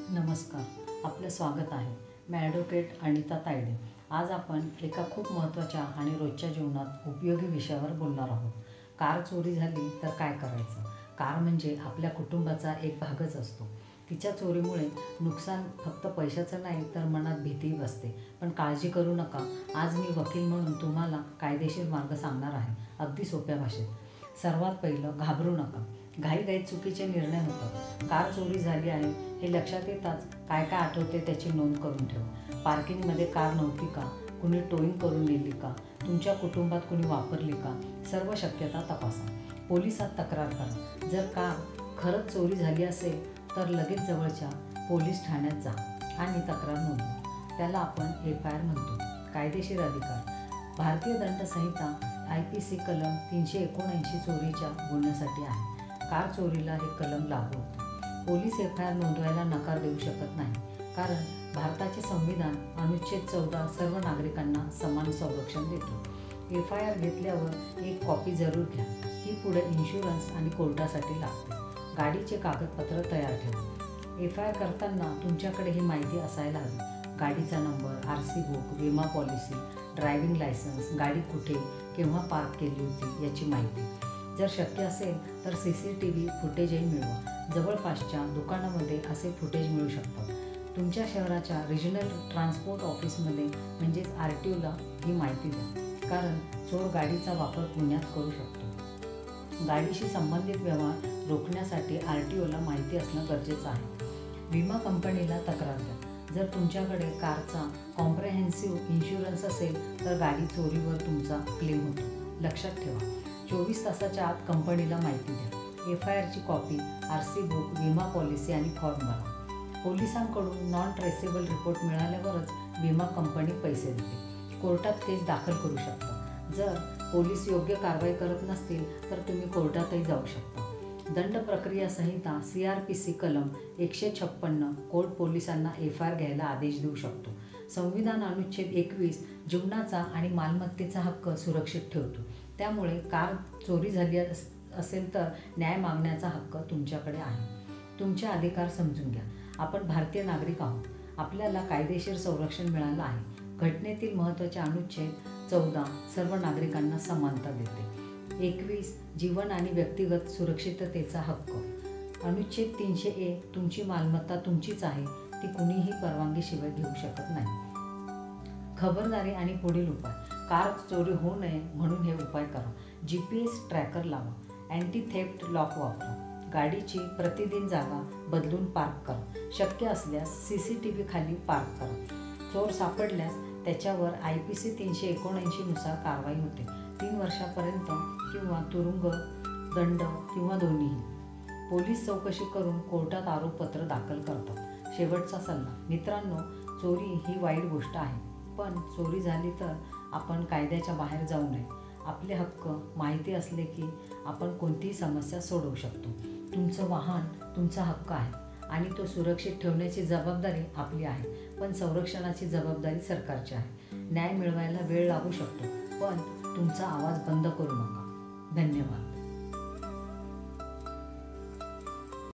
नमस्कार, आपलं स्वागत आहे. मी ॲडव्होकेट अनिता तायडे. आज आपण एका खूप महत्त्वाच्या आणि रोजच्या जीवनात उपयोगी विषयावर बोलणार आहोत. कार चोरी झाली तर काय करायचं? कार म्हणजे आपल्या कुटुंबाचा एक भागच असतो. तिच्या चोरीमुळे नुकसान फक्त पैशाचं नाही तर मनात भीतीही बसते. पण काळजी करू नका, आज मी वकील म्हणून तुम्हाला कायदेशीर मार्ग सांगणार आहे, अगदी सोप्या भाषेत. सर्वात पहिलं, घाबरू नका. घाईघाईत चुकीचे निर्णय होतात. कार चोरी झाली आहे हे लक्षात येताच काय काय आठवते त्याची नोंद करून ठेवा. पार्किंगमध्ये कार नव्हती का? कुणी टोईंग करून नेली का? तुमच्या कुटुंबात कुणी वापरली का? सर्व शक्यता तपासा. पोलिसात तक्रार करा. जर कार खरंच चोरी झाली असेल तर लगेच जवळच्या पोलीस ठाण्यात जा आणि तक्रार नोंदवा. त्याला आपण FIR म्हणतो. कायदेशीर अधिकार. भारतीय दंडसंहिता IPC कलम 379 चोरीच्या गुन्ह्यासाठी आहे. कार चोरीला हे कलम लागू होते. पोलीस FIR नोंदवायला नकार देऊ शकत नाही, कारण भारताचे संविधान अनुच्छेद 14 सर्व नागरिकांना समान संरक्षण देतो. FIR घेतल्यावर एक कॉपी जरूर घ्या. ही पुढे इन्शुरन्स आणि कोर्टासाठी लागते. गाडीचे कागदपत्र तयार ठेवा. FIR करताना तुमच्याकडे ही माहिती असायला हवी. गाडीचा नंबर, RC बुक, विमा पॉलिसी, ड्रायव्हिंग लायसन्स, गाडी कुठे केव्हा पार्क केली होती याची माहिती. जर शक्य असेल तर CCTV फुटेजही मिळवा. जवळपासच्या दुकानामध्ये असे फुटेज मिळू शकतात. तुमच्या शहराच्या रिजनल ट्रान्सपोर्ट ऑफिसमध्ये म्हणजेच RTOला ही माहिती द्या, कारण चोर गाडीचा वापर पुण्यात करू शकतो. गाडीशी संबंधित व्यवहार रोखण्यासाठी RTOला माहिती असणं गरजेचं आहे. विमा कंपनीला तक्रार द्या. जर तुमच्याकडे कारचा कॉम्प्रेहेन्सिव्ह इन्शुरन्स असेल तर गाडी चोरीवर तुमचा क्लेम होतो. लक्षात ठेवा, 24 तासाच्या आत कंपनीला माहिती द्या. FIRची कॉपी, RC बुक, विमा पॉलिसी आणि फॉर्म भरा. पोलिसांकडून नॉन ट्रेसेबल रिपोर्ट मिळाल्यावरच विमा कंपनी पैसे देते. कोर्टात केस दाखल करू शकता. जर पोलीस योग्य कारवाई करत नसतील तर तुम्ही कोर्टातही जाऊ शकता. दंड प्रक्रिया संहिता CRPC कलम 156 कोर्ट पोलिसांना FIR घ्यायला आदेश देऊ शकतो. संविधान अनुच्छेद 21 जीवनाचा आणि मालमत्तेचा हक्क सुरक्षित ठेवतो. त्यामुळे कार चोरी झाली असेल तर न्याय मागण्याचा हक्क तुमच्याकडे आहे. तुमचे अधिकार समजून घ्या. आपण भारतीय नागरिक आहोत. आपल्याला कायदेशीर संरक्षण मिळालं आहे. घटनेतील महत्त्वाचे अनुच्छेद 14 सर्व नागरिकांना समानता देते. 21 जीवन आणि व्यक्तिगत सुरक्षिततेचा हक्क. अनुच्छेद 300A तुमची मालमत्ता तुमचीच आहे, ती कुणीही परवानगीशिवाय घेऊ शकत नाही. खबरदारी आणि पुढील उपाय. कार चोरी होऊ नये म्हणून हे उपाय करा. GPS ट्रॅकर लावा. अँटी थेफ्ट लॉक वापरा. गाडीची प्रतिदिन जागा बदलून पार्क करा. शक्य असल्यास CCTV खाली पार्क करा. चोर सापडल्यास त्याच्यावर IPC 379 नुसार कारवाई होते. 3 वर्षापर्यंत किंवा तुरुंग दंड किंवा दोन्हीही. पोलीस चौकशी करून कोर्टात आरोपपत्र दाखल करतात. शेवटचा सल्ला. मित्रांनो, चोरी ही वाईट गोष्ट आहे, पण चोरी झाली तर आपण कायद्याच्या बाहेर जाऊ नये. आपले हक्क माहिती असले की आपण कोणतीही समस्या सोडवू शकतो. तुमचं वाहन तुमचा हक्क आहे आणि तो सुरक्षित ठेवण्याची जबाबदारी आपली आहे, पण संरक्षणाची जबाबदारी सरकारची आहे. न्याय मिळवायला वेळ लागू शकतो, पण तुमचा आवाज बंद करू नका. धन्यवाद.